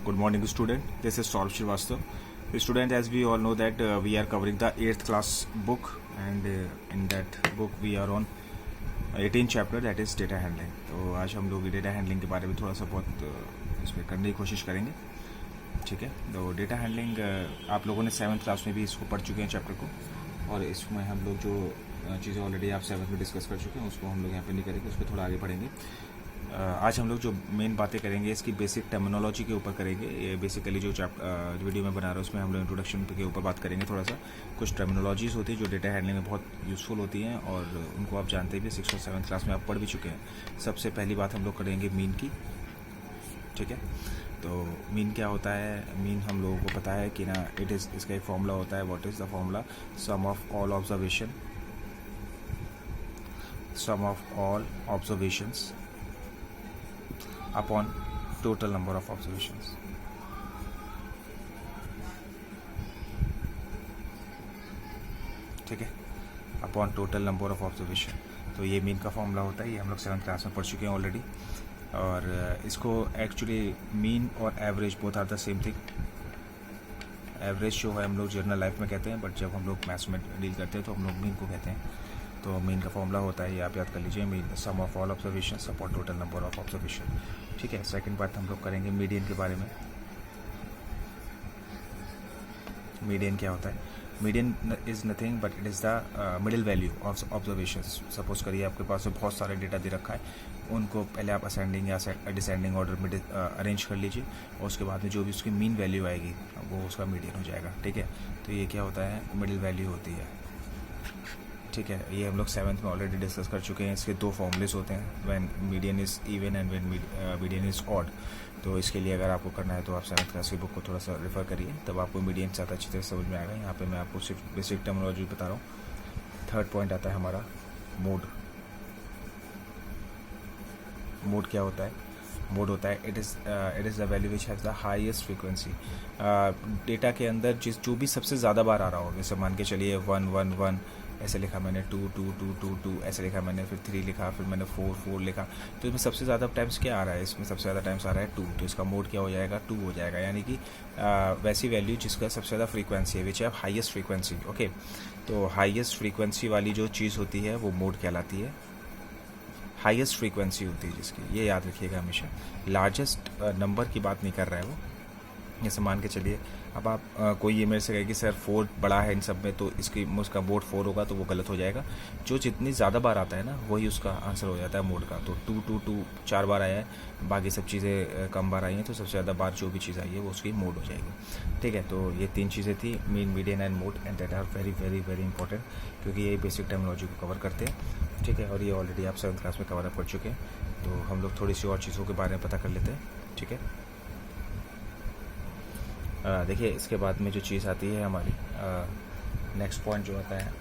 Good morning, student. This is Saurabh Srivastava. Student, as we all know that we are covering the 8th class book, and in that book we are on 18th chapter, that is data handling. तो आज हम लोग data handling के बारे में थोड़ा सा बहुत इसमें करने की कोशिश करेंगे. ठीक है, तो डेटा हैंडलिंग आप लोगों ने 7th क्लास में भी इसको पढ़ चुके हैं चैप्टर को, और इसमें हम लोग जो चीज़ें ऑलरेडी आप 7th में डिस्कस कर चुके हैं उसको हम लोग यहाँ पे नहीं करेंगे, उस पर थोड़ा आगे पढ़ेंगे. आज हम लोग जो मेन बातें करेंगे इसकी बेसिक टर्मिनोलॉजी के ऊपर करेंगे. ये बेसिकली जो वीडियो में बना रहा हूँ उसमें हम लोग इंट्रोडक्शन के ऊपर बात करेंगे. थोड़ा सा कुछ टर्मिनोलॉजीज़ होती है जो डेटा हैंडलिंग में बहुत यूज़फुल होती हैं, और उनको आप जानते भी 6th और 7th क्लास में आप पढ़ भी चुके हैं. सबसे पहली बात हम लोग करेंगे मीन की. ठीक है, तो मीन क्या होता है? मीन हम लोगों को पता है कि ना, इट इज़, इसका एक फॉर्मूला होता है. What is the formula? Sum of all observations upon total number of observations. ठीक है, upon total number of observation. तो ये मीन का फॉर्मूला होता है. ये हम लोग 7th क्लास में पढ़ चुके हैं ऑलरेडी. और इसको एक्चुअली मीन और average both are the same thing. Average जो है हम लोग जनरल लाइफ में कहते हैं, बट जब हम लोग मैथ्स में डील करते हैं तो हम लोग मीन को कहते हैं. तो मीन का फॉर्मूला होता है, ये आप याद कर लीजिए, mean sum of all observation upon total number of observation. ठीक है, सेकंड बात हम लोग करेंगे मीडियन के बारे में. मीडियन क्या होता है? Median is nothing but it is the middle value of observation. Suppose करिए आपके पास बहुत सारे डेटा दे रखा है, उनको पहले आप असेंडिंग या डिसेंडिंग ऑर्डर में अरेंज कर लीजिए, और उसके बाद में जो भी उसकी मीन वैल्यू आएगी वो उसका मीडियन हो जाएगा. ठीक है, तो ये क्या होता है? मिडिल वैल्यू होती है. ठीक है, ये हम लोग 7th में ऑलरेडी डिस्कस कर चुके हैं. इसके दो फॉर्मूलेस होते हैं, when median is even and when median is odd. तो इसके लिए अगर आपको करना है तो आप 7th क्लास की बुक को थोड़ा सा रेफर करिए, तब आपको मीडियन ज़्यादा अच्छी तरह समझ में आएगा. यहाँ पे मैं आपको सिर्फ बेसिक टर्मिनोलॉजी बता रहा हूँ. थर्ड पॉइंट आता है हमारा मोड. मोड क्या होता है? मोड होता है, it is the value which has the highest frequency. Data के अंदर जो भी सबसे ज़्यादा बार आ रहा हो, जैसे मान के चलिए 1 1 1 ऐसे लिखा मैंने, 2 2 2 2 2 ऐसे लिखा मैंने, फिर 3 लिखा, फिर मैंने 4 4 लिखा. तो इसमें सबसे ज़्यादा टाइम्स क्या आ रहा है? इसमें सबसे ज़्यादा टाइम्स आ रहा है 2. तो इसका मोड क्या हो जाएगा? 2 हो जाएगा. यानी कि वैसी वैल्यू जिसका सबसे ज़्यादा फ्रीक्वेंसी है, विच है हाईएस्ट फ्रीक्वेंसी. ओके, तो हाईएस्ट फ्रीक्वेंसी वाली जो चीज़ होती है वो मोड कहलाती है. हाईएस्ट फ्रीक्वेंसी होती है जिसकी, ये याद रखिएगा हमेशा. लार्जेस्ट नंबर की बात नहीं कर रहा है वो. जैसे मान के चलिए अब आप कोई ये मेरे से कहे कि सर 4 बड़ा है इन सब में, तो उसका मोड 4 होगा, तो वो गलत हो जाएगा. जो जितनी ज़्यादा बार आता है ना, वही उसका आंसर हो जाता है मोड का. तो 2 2 2 4 बार आया है, बाकी सब चीज़ें कम बार आई हैं, तो सबसे ज़्यादा बार जो भी चीज़ आई है वो उसकी मोड हो जाएगी. ठीक है, तो ये 3 चीज़ें थी, mean, median and mode, and that are very very very important, क्योंकि ये बेसिक टर्मिनोलॉजी को कवर करते हैं. ठीक है, और ये ऑलरेडी आप 7th क्लास में कवर अप कर चुके हैं. तो हम लोग थोड़ी सी और चीज़ों के बारे में पता कर लेते हैं. ठीक है, देखिए इसके बाद में जो चीज़ आती है हमारी नेक्स्ट पॉइंट जो आता है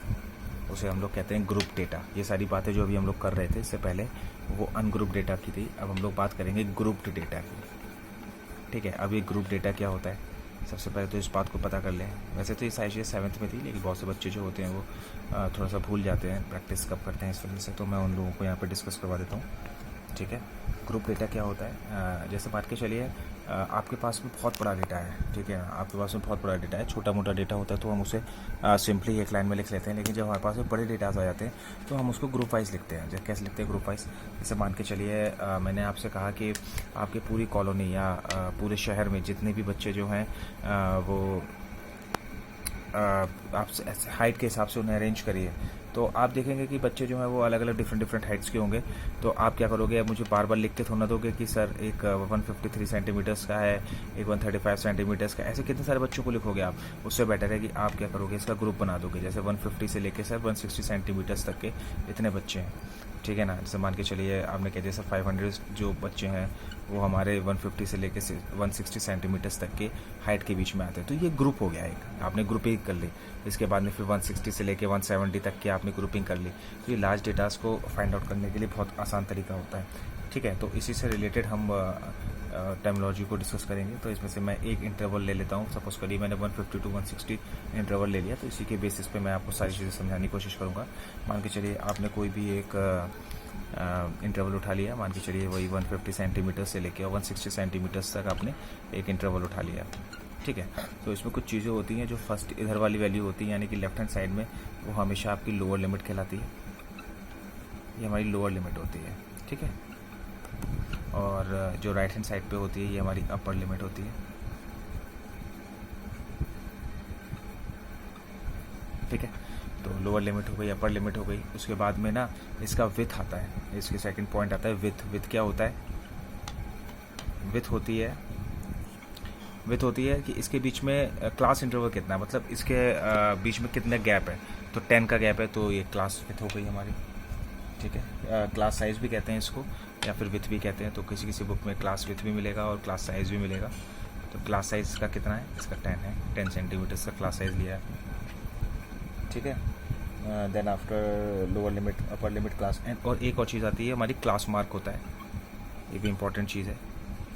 उसे हम लोग कहते हैं ग्रुप डेटा. ये सारी बातें जो अभी हम लोग कर रहे थे इससे पहले वो अनग्रुप डेटा की थी. अब हम लोग बात करेंगे ग्रुप्ड डेटा की. ठीक है, अब ये ग्रुप डेटा क्या होता है? सबसे पहले तो इस बात को पता कर लें. वैसे तो ये सारी चीज़ें 7th में थी, लेकिन बहुत से बच्चे जो होते हैं वो थोड़ा सा भूल जाते हैं, प्रैक्टिस कब करते हैं इस वजह से. तो मैं उन लोगों को यहाँ पर डिस्कस करवा देता हूँ. ठीक है, ग्रुप डेटा क्या होता है? जैसे बात के चलिए आपके पास में बहुत बड़ा डेटा है. ठीक है, आपके पास में बहुत बड़ा डेटा है. छोटा मोटा डेटा होता है तो हम उसे सिंपली एक लाइन में लिख लेते हैं, लेकिन जब हमारे पास में बड़े डेटास आ जाते हैं तो हम उसको ग्रुप वाइज लिखते हैं. जब कैसे लिखते हैं ग्रुप वाइज? जैसे मान के चलिए मैंने आपसे कहा कि आपके पूरी कॉलोनी या पूरे शहर में जितने भी बच्चे जो हैं वो आप हाइट के हिसाब से उन्हें अरेंज करिए. तो आप देखेंगे कि बच्चे जो हैं वो अलग अलग डिफरेंट हाइट्स के होंगे. तो आप क्या करोगे? अब मुझे बार बार लिख के थोड़ा दोगे कि सर एक 153 सेंटीमीटर्स का है, एक 135 सेंटीमीटर्स का. ऐसे कितने सारे बच्चों को लिखोगे आप? उससे बेटर है कि आप क्या करोगे, इसका ग्रुप बना दोगे. जैसे 150 से लेके सर 160 सेंटीमीटर्स तक के इतने बच्चे हैं. ठीक है ना, जैसे मान के चलिए आपने कह दिया सर 500 जो बच्चे हैं वो हमारे 150 से लेके 160 सेंटीमीटर्स तक के हाइट के बीच में आते हैं. तो ये ग्रुप हो गया एक, आपने ग्रुपिंग कर ली. इसके बाद में फिर 160 से लेके 170 तक के आपने ग्रुपिंग कर ली. तो ये लार्ज डेटास को फाइंड आउट करने के लिए बहुत आसान तरीका होता है. ठीक है, तो इसी से रिलेटेड हम टर्मिनोलॉजी को डिस्कस करेंगे. तो इसमें से मैं एक इंटरवल ले लेता हूँ. सपोज करिए मैंने 150 to 160 इंटरवल ले लिया, तो इसी के बेसिस पे मैं आपको सारी चीज़ें समझाने की कोशिश करूँगा. मान के चलिए आपने कोई भी एक इंटरवल उठा लिया, मान के चलिए वही 150 सेंटीमीटर से लेके 160 सेंटीमीटर्स तक आपने एक इंटरवल उठा लिया, ठीक है। तो इसमें कुछ चीज़ें होती हैं जो फर्स्ट इधर वाली वैल्यू होती है, यानी कि लेफ्ट हैंड साइड में, वो हमेशा आपकी लोअर लिमिट कहलाती है, ये हमारी लोअर लिमिट होती है, ठीक है। और जो राइट हैंड साइड पे होती है ये हमारी अपर लिमिट होती है, ठीक है। तो लोअर लिमिट हो गई, अपर लिमिट हो गई। उसके बाद में ना इसका विथ आता है, इसके सेकंड पॉइंट आता है विथ। विथ क्या होता है? विथ होती है कि इसके बीच में क्लास इंटरवल कितना है, मतलब इसके बीच में कितने गैप है। तो 10 का गैप है, तो ये क्लास विथ हो गई हमारी, ठीक है। क्लास साइज भी कहते हैं इसको, या फिर विथ भी कहते हैं। तो किसी किसी बुक में क्लास विथ भी मिलेगा और क्लास साइज भी मिलेगा। तो क्लास साइज का कितना है? इसका 10 है, 10 सेंटीमीटर्स का क्लास साइज लिया है, ठीक है। Then after lower limit, upper limit, class end. और एक और चीज़ आती है हमारी क्लास मार्क होता है, ये भी इंपॉर्टेंट चीज़ है।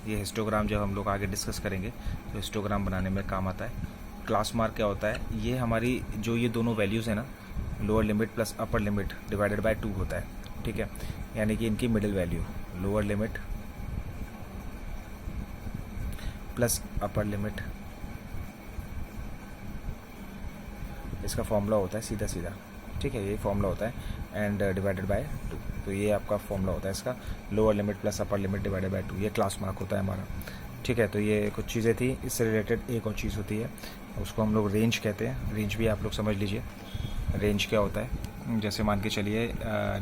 ये हिस्टोग्राम जब हम लोग आगे डिस्कस करेंगे तो हिस्टोग्राम बनाने में काम आता है। क्लास मार्क क्या होता है? ये हमारी जो ये दोनों वैल्यूज़ है ना, lower limit plus upper limit divided by 2 होता है, ठीक है। यानी कि इनकी middle value lower limit plus upper limit, इसका फॉर्मूला होता है सीधा सीधा, ठीक है। ये फॉर्मूला होता है एंड डिवाइडेड बाय 2। तो ये आपका फॉर्मूला होता है इसका, lower limit plus upper limit divided by 2। ये क्लास मार्क होता है हमारा, ठीक है। तो ये कुछ चीज़ें थी। इससे रिलेटेड एक और चीज़ होती है, उसको हम लोग रेंज कहते हैं। रेंज भी आप लोग समझ लीजिए, रेंज क्या होता है। जैसे मान के चलिए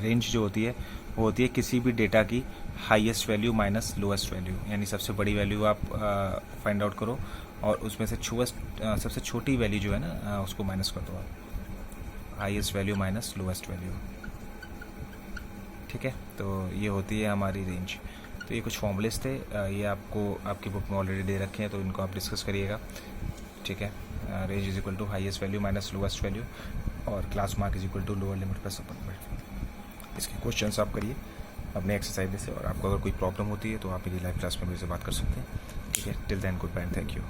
रेंज जो होती है वो होती है किसी भी डेटा की highest value minus lowest value, यानी सबसे बड़ी वैल्यू आप फाइंड आउट करो और उसमें से सबसे छोटी वैल्यू जो है ना उसको माइनस कर दो आप, highest value minus lowest value, ठीक है। तो ये होती है हमारी रेंज। तो ये कुछ फॉर्मूलेस थे, ये आपको आपकी बुक में ऑलरेडी दे रखे हैं, तो इनको आप डिस्कस करिएगा, ठीक है। Range is equal to highest value minus lowest value और class mark is equal to lower limit plus upper limit. इसके क्वेश्चंस आप करिए अपने एक्सरसाइज से, और आपको अगर कोई प्रॉब्लम होती है तो आप मेरी लाइव क्लास में मेरे से बात कर सकते हैं, ठीक है। Till then good bye, thank you.